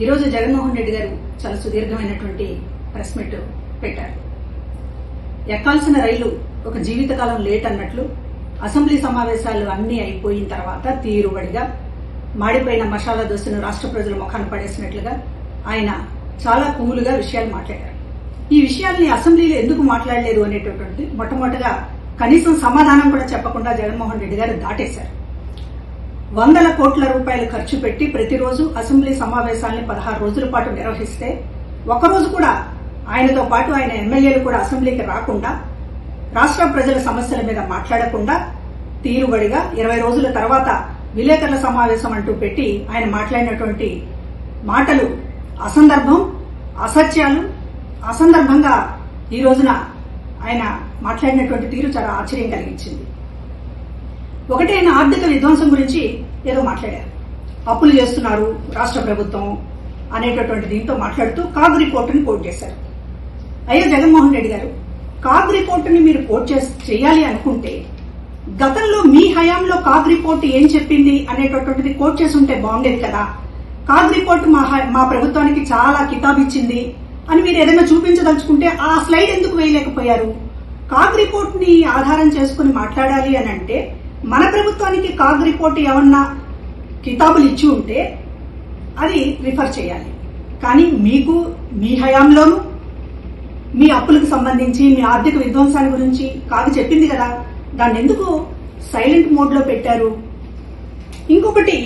ఈరోజు జగన్మోహన్ రెడ్డి గారు చాలా సుదీర్ఘమైనటువంటి ప్రెస్ మీట్ పెట్టారు. ఎక్కాల్సిన రైలు ఒక జీవితకాలం లేట్ అన్నట్లు అసెంబ్లీ సమావేశాలు అన్నీ అయిపోయిన తర్వాత తీరుబడిగా మాడిపోయిన మసాలా దోశను రాష్ట్ర ప్రజల ముఖాన పడేసినట్లుగా ఆయన చాలా కూలుగా విషయాలు మాట్లాడారు. ఈ విషయాల్ని అసెంబ్లీలో ఎందుకు మాట్లాడలేదు అనేటటువంటి మొట్టమొదటిగా కనీసం సమాధానం కూడా చెప్పకుండా జగన్మోహన్ రెడ్డి గారు దాటేశారు. 100 కోట్ల రూపాయలు ఖర్చు పెట్టి ప్రతిరోజు అసెంబ్లీ సమావేశాలను 16 రోజుల పాటు నిర్వహిస్తే ఒకరోజు కూడా ఆయనతో పాటు ఆయన ఎమ్మెల్యేలు కూడా అసెంబ్లీకి రాకుండా రాష్ట్ర ప్రజల సమస్యల మీద మాట్లాడకుండా తీరుబడిగా 20 రోజుల తర్వాత విలేకరుల సమావేశం అంటూ పెట్టి ఆయన మాట్లాడినటువంటి మాటలు అసందర్భం, అసత్యాలు. అసందర్భంగా ఈ రోజున ఆయన మాట్లాడినటువంటి తీరు చాలా ఆశ్చర్యం కలిగించింది. ఒకటి, ఆయన ఆర్థిక విధ్వంసం గురించి ఏదో మాట్లాడారు. అప్పులు చేస్తున్నారు రాష్ట్ర ప్రభుత్వం అనేటటువంటి దీంతో మాట్లాడుతూ కాగ్ రిపోర్టుని కోట్ చేశారు. అయ్యో జగన్మోహన్ రెడ్డి గారు, కాగ్ రిపోర్టుని మీరు కోట్ చేయాలి అనుకుంటే గతంలో మీ హయాంలో కాగ్ రిపోర్టు ఏం చెప్పింది అనేటటువంటిది కోట్ చేసి ఉంటే బాగుండేది కదా. కాగ్ రిపోర్టు మా ప్రభుత్వానికి చాలా కితాబిచ్చింది అని మీరు ఏదైనా చూపించదలుచుకుంటే ఆ స్లైడ్ ఎందుకు వేయలేకపోయారు? కాగ్ రిపోర్ట్ ని ఆధారం చేసుకుని మాట్లాడాలి అని అంటే మన ప్రభుత్వానికి కాగ్ రిపోర్ట్ ఏమన్నా కితాబులు ఇచ్చి ఉంటే అది రిఫర్ చేయాలి. కానీ మీకు మీ హయాంలోనూ మీ అప్పులకు సంబంధించి మీ ఆర్థిక విధ్వంసాన్ని గురించి కాగ్ చెప్పింది కదా, దాన్ని ఎందుకు సైలెంట్ మోడ్ లో పెట్టారు? ఇంకొకటి,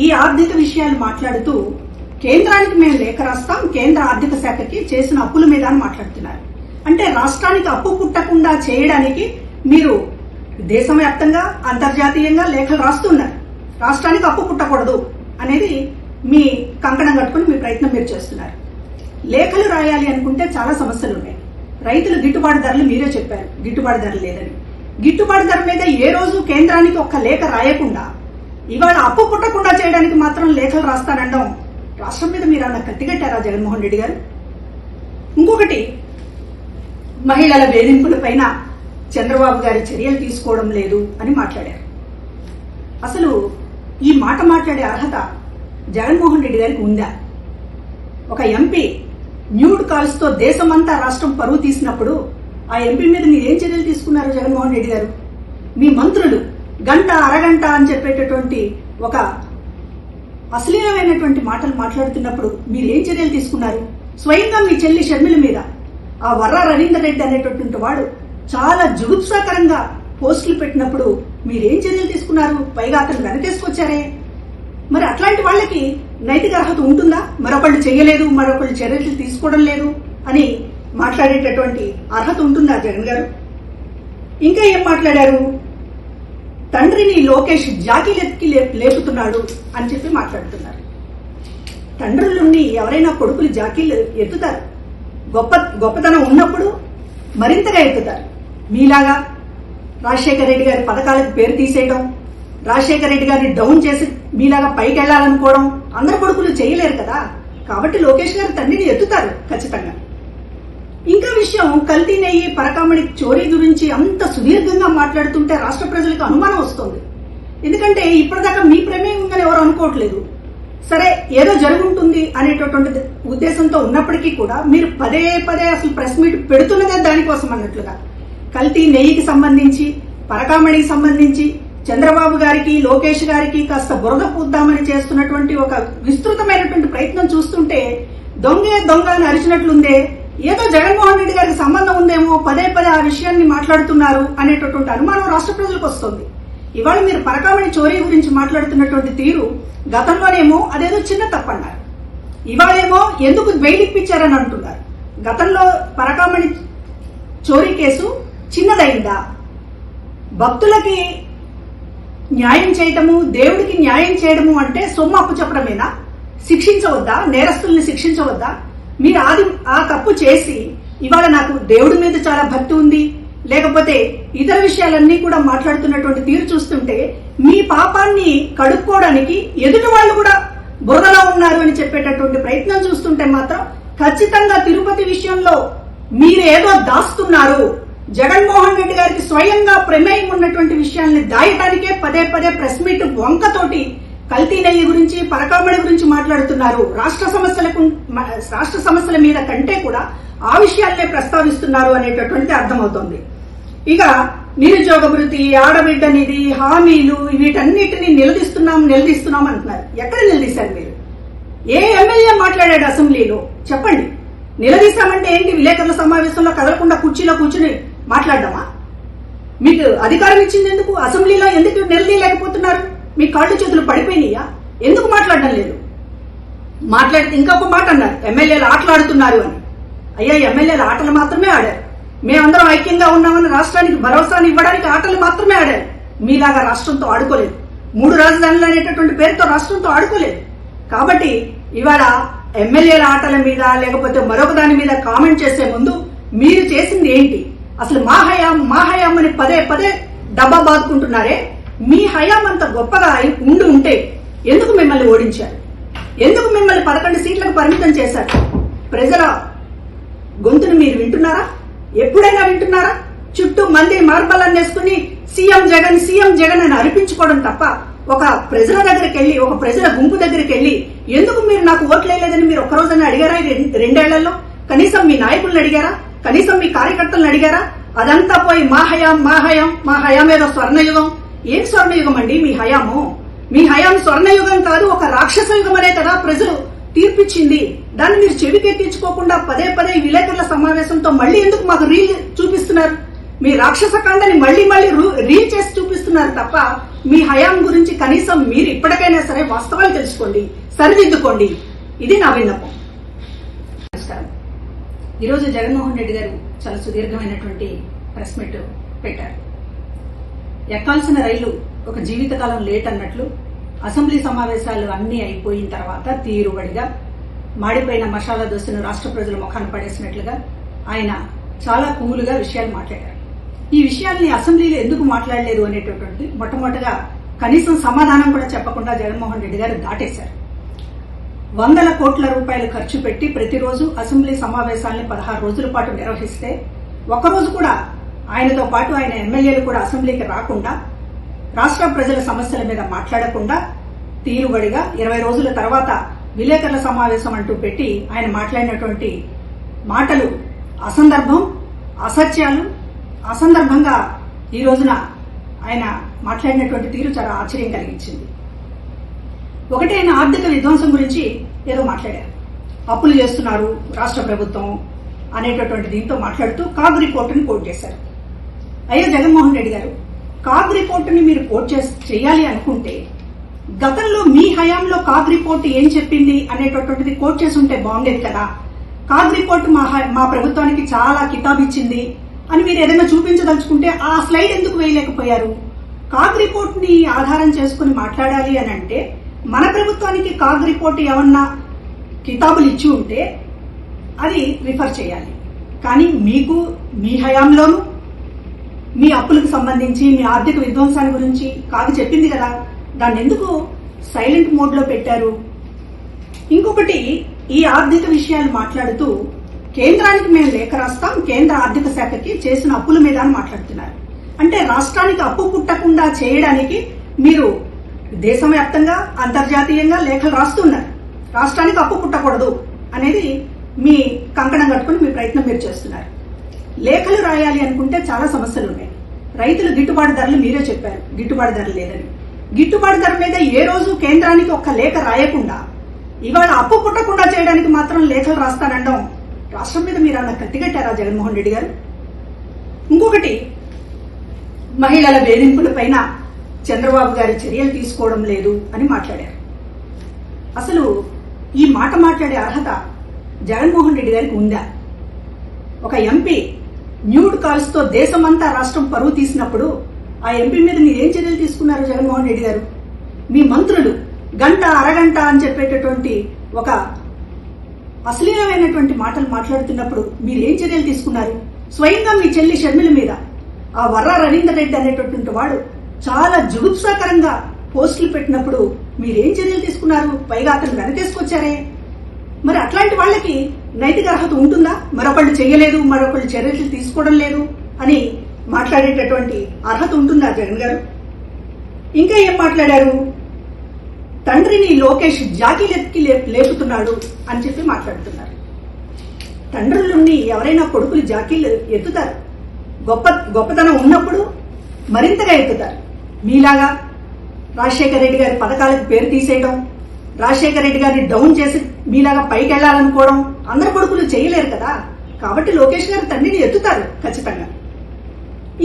ఈ ఆర్థిక విషయాలు మాట్లాడుతూ కేంద్రానికి మేము లేఖ రాస్తాం, కేంద్ర ఆర్థిక శాఖకి చేసిన అప్పుల మీద అని మాట్లాడుతున్నారు. అంటే రాష్ట్రానికి అప్పు పుట్టకుండా చేయడానికి మీరు దేశవ్యాప్తంగా అంతర్జాతీయంగా లేఖలు రాస్తున్నారు. రాష్ట్రానికి అప్పు పుట్టకూడదు అనేది మీ కంకణం కట్టుకుని మీ ప్రయత్నం మీరు చేస్తున్నారు. లేఖలు రాయాలి అనుకుంటే చాలా సమస్యలు ఉన్నాయి. రైతులు గిట్టుబాటు ధరలు మీరే చెప్పారు, గిట్టుబాటు ధర లేదని. గిట్టుబాటు ధర మీద ఏ రోజు కేంద్రానికి ఒక్క లేఖ రాయకుండా ఇవాళ అప్పు పుట్టకుండా చేయడానికి మాత్రం లేఖలు రాస్తానండం రాష్ట్రం మీద మీరు అన్న కత్తిగట్టారా జగన్మోహన్ రెడ్డి గారు? ఇంకొకటి, మహిళల వేధింపులపైన చంద్రబాబు గారి చర్యలు తీసుకోవడం లేదు అని మాట్లాడారు. అసలు ఈ మాట మాట్లాడే అర్హత జగన్మోహన్ రెడ్డి గారికి ఉందా? ఒక ఎంపీ న్యూడ్ కాల్స్ తో దేశమంతా రాష్ట్రం పరువు తీసినప్పుడు ఆ ఎంపీ మీద మీరేం చర్యలు తీసుకున్నారు జగన్మోహన్ రెడ్డి గారు? మీ మంత్రులు గంట అరగంట అని చెప్పేటటువంటి ఒక అశ్లీలమైనటువంటి మాటలు మాట్లాడుతున్నప్పుడు మీరేం చర్యలు తీసుకున్నారు? స్వయంగా మీ చెల్లి షర్మిల మీద ఆ వర్ర రవీందర్ రెడ్డి అనేటటువంటి వాడు చాలా జుగుప్సాకరంగా పోస్టులు పెట్టినప్పుడు మీరేం చర్యలు తీసుకున్నారు? పైగా అతను వెనకేసుకొచ్చారే. మరి అట్లాంటి వాళ్ళకి నైతిక అర్హత ఉంటుందా? మరొకళ్ళు చేయలేదు, మరొకళ్ళు చర్యలు తీసుకోవడం లేదు అని మాట్లాడేటటువంటి అర్హత ఉంటుందా జగన్ గారు? ఇంకా ఏం మాట్లాడారు? తండ్రిని లోకేష్ జాకీలెత్తి లేపుతున్నాడు అని చెప్పి మాట్లాడుతున్నారు. తండ్రులుండి ఎవరైనా కొడుకులు జాకీలు ఎత్తుతారు. గొప్పతనం ఉన్నప్పుడు మరింతగా ఎత్తుతారు. మీలాగా రాజశేఖర రెడ్డి గారి పథకాలకు పేరు తీసేయడం, రాజశేఖర రెడ్డి గారిని డౌన్ చేసి మీలాగా పైకి వెళ్లాలనుకోవడం అందరు కొడుకులు చేయలేరు కదా. కాబట్టి లోకేష్ గారు తండ్రిని ఎత్తుతారు ఖచ్చితంగా. ఇంకా విషయం, కల్తీ నెయ్యి పరకామణి చోరీ గురించి అంత సుదీర్ఘంగా మాట్లాడుతుంటే రాష్ట్ర ప్రజలకు అనుమానం వస్తుంది. ఎందుకంటే ఇప్పటిదాకా మీ ప్రమేయం ఉందని ఎవరు అనుకోవట్లేదు. సరే, ఏదో జరుగుంటుంది అనేటటువంటి ఉద్దేశంతో ఉన్నప్పటికీ కూడా మీరు పదే పదే అసలు ప్రెస్ మీట్ పెడుతున్నదే దానికోసం అన్నట్లుగా. కల్తీ నెయ్యికి సంబంధించి, పరకామణికి సంబంధించి చంద్రబాబు గారికి, లోకేష్ గారికి కాస్త బురద పూద్దామని చేస్తున్నటువంటి ఒక విస్తృతమైనటువంటి ప్రయత్నం చూస్తుంటే దొంగే దొంగ అని అరిచినట్లుందే. ఏదో జగన్మోహన్ రెడ్డి గారికి సంబంధం ఉందేమో, పదే పదే ఆ విషయాన్ని మాట్లాడుతున్నారు అనేటటువంటి అనుమానం రాష్ట్ర ప్రజలకు వస్తుంది. ఇవాళ మీరు పరకామణి చోరీ గురించి మాట్లాడుతున్నటువంటి తీరు గతంలోనేమో అదేదో చిన్న తప్పన్నారు, ఇవాళేమో ఎందుకు బెయిల్ ఇప్పించారని అంటున్నారు. గతంలో పరకామణి చోరీ కేసు చిన్నదైందా? భక్తులకి న్యాయం చేయటము, దేవుడికి న్యాయం చేయడము అంటే సొమ్ము అప్పు చెప్పడమేనా? శిక్షించవద్దా? నేరస్తుల్ని శిక్షించవద్దా? మీరు ఆ తప్పు చేసి ఇవాళ నాకు దేవుడి మీద చాలా భక్తి ఉంది, లేకపోతే ఇతర విషయాలన్నీ కూడా మాట్లాడుతున్నటువంటి తీరు చూస్తుంటే మీ పాపాన్ని కడుక్కోవడానికి ఎదుటి వాళ్ళు కూడా బురదలో ఉన్నారు అని చెప్పేటటువంటి ప్రయత్నం చూస్తుంటే మాత్రం ఖచ్చితంగా తిరుపతి విషయంలో మీరేదో దాస్తున్నారు. జగన్మోహన్ రెడ్డి గారికి స్వయంగా ప్రమేయం ఉన్నటువంటి విషయాల్ని దాయటానికే పదే పదే ప్రెస్ మీట్ వంకతోటి కల్తీ నెయ్యి గురించి, పరకామణి గురించి మాట్లాడుతున్నారు. రాష్ట్ర సమస్యల మీద కంటే కూడా ఆ విషయాలనే ప్రస్తావిస్తున్నారు అనేటటువంటిది అర్థమవుతోంది. ఇక నిరుద్యోగ భృతి, ఆడబిడ్డ నిధి, హామీలు, వీటన్నిటిని నిలదీస్తున్నాం అంటున్నారు. ఎక్కడ నిలదీశారు మీరు? ఏ ఎమ్మెల్యే మాట్లాడాడు అసెంబ్లీలో? చెప్పండి. నిలదీశామంటే ఏంటి? విలేకరుల సమావేశంలో కదలకుండా కుర్చీలో కూర్చుని మాట్లాడడమా? మీకు అధికారం ఇచ్చింది ఎందుకు? అసెంబ్లీలో ఎందుకు నిలదీయలేకపోతున్నారు? మీ కాళ్ళు చేతులు పడిపోయినాయా? ఎందుకు మాట్లాడడం లేదు? మాట్లాడితే ఇంకొక మాట అన్నారు, ఎమ్మెల్యేలు ఆటలాడుతున్నారు అని. అయ్యా, ఎమ్మెల్యేలు ఆటలు మాత్రమే ఆడారు. మేమందరం ఐక్యంగా ఉన్నామని రాష్ట్రానికి భరోసాని ఇవ్వడానికి ఆటలు మాత్రమే ఆడారు. మీలాగా రాష్ట్రంతో ఆడుకోలేదు. 3 రాజధానులు అనేటటువంటి పేరుతో రాష్ట్రంతో ఆడుకోలేదు. కాబట్టి ఇవాళ ఎమ్మెల్యేల ఆటల మీద లేకపోతే మరొక దాని మీద కామెంట్ చేసే ముందు మీరు చేసింది ఏంటి? అసలు మా హయాం అని పదే పదే డబ్బా బాదుకుంటున్నారే. మీ హయాం అంత గొప్పగా ఉంటే ఎందుకు మిమ్మల్ని ఓడించారు? ఎందుకు మిమ్మల్ని 11 సీట్లకు పరిమితం చేశారు? ప్రజల గొంతును మీరు వింటున్నారా? ఎప్పుడైనా వింటున్నారా? చుట్టూ మంది మార్బల్లాన్ని వేసుకుని సీఎం జగన్ అని అరిపించుకోవడం తప్ప ఒక ప్రజల దగ్గరికి వెళ్లి, ఒక ప్రజల గుంపు దగ్గరికి వెళ్లి ఎందుకు మీరు నాకు ఓట్లు వేయలేదని మీరు ఒక్కరోజైనా అడిగారా? 2 ఏళ్లలో కనీసం మీ నాయకులను అడిగారా? కనీసం మీ కార్యకర్తలను అడిగారా? అదంతా పోయి మా హయాం ఏదో స్వర్ణయుగం. ఏం స్వర్ణయుగం అండి మీ హయాము? మీ హయాం స్వర్ణయుగం కాదు, ఒక రాక్షస యుగం అనే కదా ప్రజలు తీర్పిచ్చింది. దాన్ని మీరు చెవికెక్కించుకోకుండా పదే పదే విలేకరుల సమావేశంతో మళ్లీ ఎందుకు మాకు రీల్ చూపిస్తున్నారు? మీ రాక్షస కాండని మళ్లీ రీల్ చేసి చూపిస్తున్నారు తప్ప మీ హయాం గురించి కనీసం మీరు ఇప్పటికైనా సరే వాస్తవాలు తెలుసుకోండి, సరిదిద్దుకోండి. ఇది నా విన్నపం. నమస్కారం. ఈరోజు జగన్మోహన్ రెడ్డి గారు చాలా సుదీర్ఘమైనటువంటి ప్రెస్ మీట్ పెట్టారు. ఎక్కాల్సిన రైలు ఒక జీవితకాలం లేట్ అన్నట్లు అసెంబ్లీ సమావేశాలు అన్ని అయిపోయిన తర్వాత తీరుబడిగా మాడిపోయిన మసాలా దోశను రాష్ట్ర ప్రజల ముఖాన్ని పడేసినట్లుగా ఆయన చాలా కూలుగా విషయాలు మాట్లాడారు. ఈ విషయాల్ని అసెంబ్లీలో ఎందుకు మాట్లాడలేదు అనేటటువంటి మొట్టమొదటిగా కనీసం సమాధానం కూడా చెప్పకుండా జగన్మోహన్ రెడ్డి గారు దాటేశారు. 100 కోట్ల రూపాయలు ఖర్చు పెట్టి ప్రతిరోజు అసెంబ్లీ సమావేశాలను 16 రోజుల పాటు నిర్వహిస్తే ఒక్కరోజు కూడా ఆయనతో పాటు ఆయన ఎమ్మెల్యేలు కూడా అసెంబ్లీకి రాకుండా, రాష్ట్ర ప్రజల సమస్యల మీద మాట్లాడకుండా తీరుబడిగా 20 రోజుల తర్వాత విలేకరుల సమావేశం అంటూ పెట్టి ఆయన మాట్లాడినటువంటి మాటలు అసందర్భం, అసత్యాలు. అసందర్భంగా ఈ రోజున ఆయన మాట్లాడినటువంటి తీరు చాలా ఆశ్చర్యం కలిగించింది. ఒకటి, ఆయన ఆర్థిక విధ్వంసం గురించి ఏదో మాట్లాడారు. అప్పులు చేస్తున్నారు రాష్ట్ర ప్రభుత్వం అనేటటువంటి దీంతో మాట్లాడుతూ కాగ్ రిపోర్టుని కోట్ చేశారు. అయ్యా జగన్మోహన్ రెడ్డి గారు, కాగ్ రిపోర్టుని మీరు కోట్ చేయాలి అనుకుంటే గతంలో మీ హయాంలో కాగ్ రిపోర్టు ఏం చెప్పింది అనేటటువంటిది కోట్ చేసి ఉంటే బాగుండేది కదా. కాగ్ రిపోర్టు మా ప్రభుత్వానికి చాలా కితాబిచ్చింది అని మీరు ఏదైనా చూపించదలుచుకుంటే ఆ స్లైడ్ ఎందుకు వేయలేకపోయారు? కాగ్ రిపోర్ట్ ని ఆధారం చేసుకుని మాట్లాడాలి అని అంటే మన ప్రభుత్వానికి కాగ్ రిపోర్ట్ ఏమన్నా కితాబులు ఇచ్చి ఉంటే అది రిఫర్ చేయాలి. కానీ మీకు మీ హయాంలోనూ మీ అప్పులకు సంబంధించి, మీ ఆర్థిక విధ్వంసాన్ని గురించి కాగ్ చెప్పింది కదా, దాన్ని ఎందుకు సైలెంట్ మోడ్ లో పెట్టారు? ఇంకొకటి, ఈ ఆర్థిక విషయాలు మాట్లాడుతూ కేంద్రానికి మేము లేఖ రాస్తాం, కేంద్ర ఆర్థిక శాఖకి చేసిన అప్పుల మీద అని మాట్లాడుతున్నారు. అంటే రాష్ట్రానికి అప్పు పుట్టకుండా చేయడానికి మీరు దేశవ్యాప్తంగా, అంతర్జాతీయంగా లేఖలు రాస్తున్నారు. రాష్ట్రానికి అప్పు పుట్టకూడదు అనేది మీ కంకణం కట్టుకుని మీ ప్రయత్నం మీరు చేస్తున్నారు. లేఖలు రాయాలి అనుకుంటే చాలా సమస్యలు ఉన్నాయి. రైతులు గిట్టుబాటు ధరలు మీరే చెప్పారు, గిట్టుబాటు ధర లేదని. గిట్టుబాటు ధర మీద ఏ రోజు కేంద్రానికి ఒక్క లేఖ రాయకుండా ఇవాళ అప్పు పుట్టకుండా చేయడానికి మాత్రం లేఖలు రాస్తానడం రాష్ట్రం మీద మీరు అన్న కత్తిగట్టారా జగన్మోహన్ రెడ్డి గారు? ఇంకొకటి, మహిళల వేధింపుల పైన చంద్రబాబు గారి చర్యలు తీసుకోవడం లేదు అని మాట్లాడారు. అసలు ఈ మాట మాట్లాడే అర్హత జగన్మోహన్ రెడ్డి గారికి ఉందా? ఒక ఎంపీ న్యూడ్ కాల్స్ తో దేశమంతా రాష్ట్రం పరువు తీసినప్పుడు ఆ ఎంపీ మీద మీరేం చర్యలు తీసుకున్నారు జగన్మోహన్ రెడ్డి గారు? మీ మంత్రులు గంట అరగంట అని చెప్పేటటువంటి ఒక అశ్లీలమైనటువంటి మాటలు మాట్లాడుతున్నప్పుడు మీరేం చర్యలు తీసుకున్నారు? స్వయంగా మీ చెల్లి షర్మిల మీద ఆ వర్రా రవీందర్ రెడ్డి అనేటటువంటి వాడు చాలా జుగుప్సాకరంగా పోస్టులు పెట్టినప్పుడు మీరేం చర్యలు తీసుకున్నారు? పైగా అతను వెనకేసుకొచ్చారే. మరి అట్లాంటి వాళ్ళకి నైతిక అర్హత ఉంటుందా? మరొకళ్ళు చేయలేదు, మరొకళ్ళు చర్యలు తీసుకోవడం లేదు అని మాట్లాడేటటువంటి అర్హత ఉంటుందా జగన్ గారు? ఇంకా ఏం మాట్లాడారు? తండ్రిని లోకేష్ జాకీలెత్తి లేపుతున్నాడు అని చెప్పి మాట్లాడుతున్నారు. తండ్రులుండి ఎవరైనా కొడుకులు జాకీలు ఎత్తుతారు. గొప్పతనం ఉన్నప్పుడు మరింతగా ఎత్తుతారు. మీలాగా రాజశేఖర రెడ్డి గారి పథకాలకు పేరు తీసేయడం, రాజశేఖర రెడ్డి గారిని డౌన్ చేసి మీలాగా పైకి వెళ్లాలనుకోవడం అందరు కొడుకులు చేయలేరు కదా. కాబట్టి లోకేష్ గారు తండ్రిని ఎత్తుతారు ఖచ్చితంగా.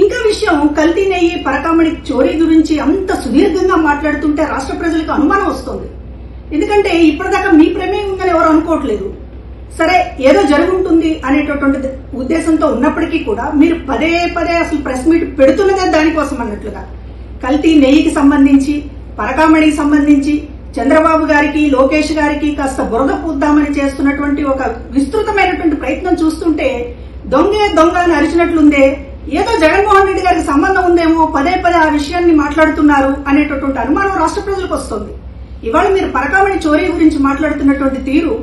ఇంకా విషయం, కల్తీ నెయ్యి పరకామణి చోరీ గురించి అంత సుదీర్ఘంగా మాట్లాడుతుంటే రాష్ట్ర ప్రజలకు అనుమానం వస్తుంది. ఎందుకంటే ఇప్పటిదాకా మీ ప్రమేయం ఉందని ఎవరు అనుకోవట్లేదు. సరే, ఏదో జరుగుంటుంది అనేటటువంటి ఉద్దేశంతో ఉన్నప్పటికీ కూడా మీరు పదే పదే అసలు ప్రెస్ మీట్ పెడుతున్నదే దానికోసం అన్నట్లుగా. కల్తీ నెయ్యికి సంబంధించి, పరకామణికి సంబంధించి చంద్రబాబు గారికి, లోకేష్ గారికి కాస్త బురద పూద్దామని చేస్తున్నటువంటి ఒక విస్తృతమైనటువంటి ప్రయత్నం చూస్తుంటే దొంగే దొంగ అని అరిచినట్లుందే, ఏదో జగన్మోహన్ రెడ్డి గారికి సంబంధం ఉందేమో, పదే పదే ఆ విషయాన్ని మాట్లాడుతున్నారు అనేటటువంటి అనుమానం రాష్ట్ర ప్రజలకు వస్తుంది. ఇవాళ మీరు పరకామణి చోరీ గురించి మాట్లాడుతున్నటువంటి తీరు,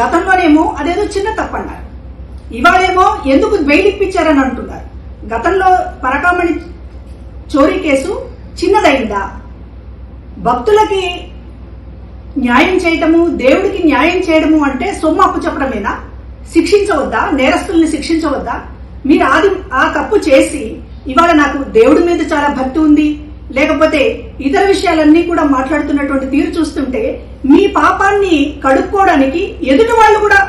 గతంలోనేమో అదేదో చిన్న తప్పన్నారు, ఇవాళేమో ఎందుకు బెయిల్ ఇప్పించారని అంటున్నారు. గతంలో పరకామణి చోరీ కేసు చిన్నదైందా? భక్తులకి న్యాయం చేయటము, దేవుడికి న్యాయం చేయడము అంటే సొమ్ము అప్పు చెప్పడమేనా? శిక్షించవద్దా? నేరస్తుల్ని శిక్షించవద్దా? మీరు ఆ తప్పు చేసి ఇవాళ నాకు దేవుడి మీద చాలా భక్తి ఉంది, లేకపోతే ఇతర విషయాలన్నీ కూడా మాట్లాడుతున్నటువంటి తీరు చూస్తుంటే మీ పాపాన్ని కడుక్కోవడానికి ఎదుటి వాళ్ళు కూడా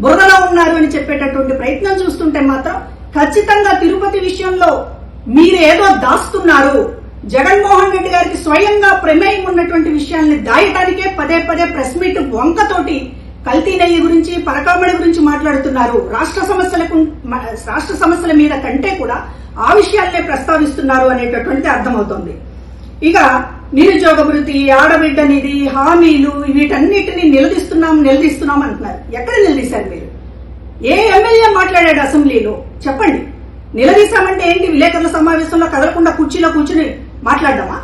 బురదలో ఉన్నారు అని చెప్పేటటువంటి ప్రయత్నం చూస్తుంటే మాత్రం ఖచ్చితంగా తిరుపతి విషయంలో మీరేదో దాస్తున్నారు. జగన్మోహన్ రెడ్డి గారికి స్వయంగా ప్రమేయం ఉన్నటువంటి విషయాల్ని దాయటానికే పదే పదే ప్రెస్ మీట్ వంకతోటి కల్తీ నెయ్యి గురించి, పరకామణి గురించి మాట్లాడుతున్నారు. రాష్ట్ర సమస్యల మీద కంటే కూడా ఆ విషయాలనే ప్రస్తావిస్తున్నారు అనేటటువంటిది అర్థమవుతోంది. ఇక నిరుద్యోగ భృతి, ఆడబిడ్డ నిధి, హామీలు, వీటన్నిటిని నిలదీస్తున్నాం అంటున్నారు. ఎక్కడ నిలదీశారు మీరు? ఏ ఎమ్మెల్యే మాట్లాడాడు అసెంబ్లీలో? చెప్పండి. నిలదీశామంటే ఏంటి? విలేకరుల సమావేశంలో కదలకుండా కుర్చీలో కూర్చుని మాట్లాడదామా?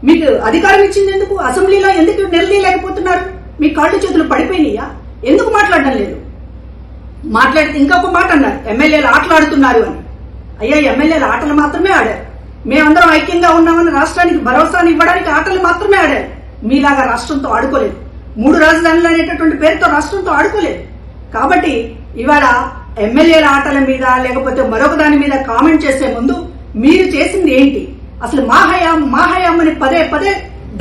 మీకు అధికారం ఇచ్చింది ఎందుకు? అసెంబ్లీలో ఎందుకు నిలదీయలేకపోతున్నారు? మీ కాళ్ళు చేతులు పడిపోయినాయా? ఎందుకు మాట్లాడడం లేదు? మాట్లాడితే ఇంకొక మాట అన్నారు, ఎమ్మెల్యేలు ఆటలాడుతున్నారు అని. అయ్యా, ఎమ్మెల్యేలు ఆటలు మాత్రమే ఆడారు. మేమందరం ఐక్యంగా ఉన్నామని రాష్ట్రానికి భరోసాని ఇవ్వడానికి ఆటలు మాత్రమే ఆడారు. మీలాగా రాష్ట్రంతో ఆడుకోలేదు. 3 రాజధానులు అనేటటువంటి పేరుతో రాష్ట్రంతో ఆడుకోలేదు. కాబట్టి ఇవాళ ఎమ్మెల్యేల ఆటల మీద లేకపోతే మరొక దాని మీద కామెంట్ చేసే ముందు మీరు చేసింది ఏంటి? అసలు మా హయాం అని పదే పదే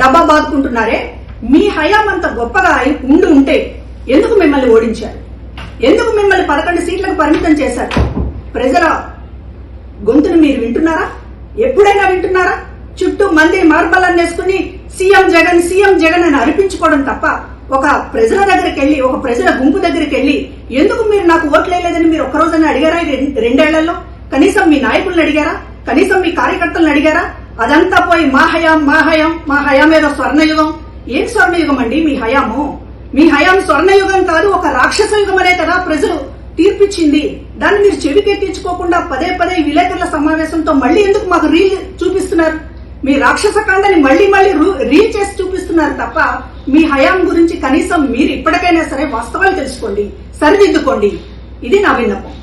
డబ్బా బాదుకుంటున్నారే. మీ హయాం అంత గొప్పగా ఉంటే ఎందుకు మిమ్మల్ని ఓడించారు? ఎందుకు మిమ్మల్ని 11 సీట్లకు పరిమితం చేశారు? ప్రజల గొంతును మీరు వింటున్నారా? ఎప్పుడైనా వింటున్నారా? చుట్టూ మంది మార్బల్లని వేసుకుని సీఎం జగన్ అని అనిపించుకోవడం తప్ప ఒక ప్రజల దగ్గరికి వెళ్లి, ఒక ప్రజల గుంపు దగ్గరికి వెళ్లి ఎందుకు మీరు నాకు ఓట్లేదని మీరు ఒక్కరోజైనా అడిగారా? 2 ఏళ్లలో కనీసం మీ నాయకులను అడిగారా? కనీసం మీ కార్యకర్తలను అడిగారా? అదంతా పోయి మా హయాం ఏదో స్వర్ణయుగం. ఏం స్వర్ణయుగం అండి మీ హయాము? మీ హయాం స్వర్ణయుగం కాదు, ఒక రాక్షస యుగం అనే కదా ప్రజలు తీర్పిచ్చింది. దాన్ని మీరు చెవికెత్తించుకోకుండా పదే పదే విలేకరుల సమావేశంతో మళ్లీ ఎందుకు మాకు రీల్ చూపిస్తున్నారు? మీ రాక్షస కాండని మళ్లీ రీల్ చేసి చూపిస్తున్నారు తప్ప మీ హయాం గురించి కనీసం మీరు ఇప్పటికైనా సరే వాస్తవాలు తెలుసుకోండి, సరిదిద్దుకోండి. ఇది నా విన్నపం.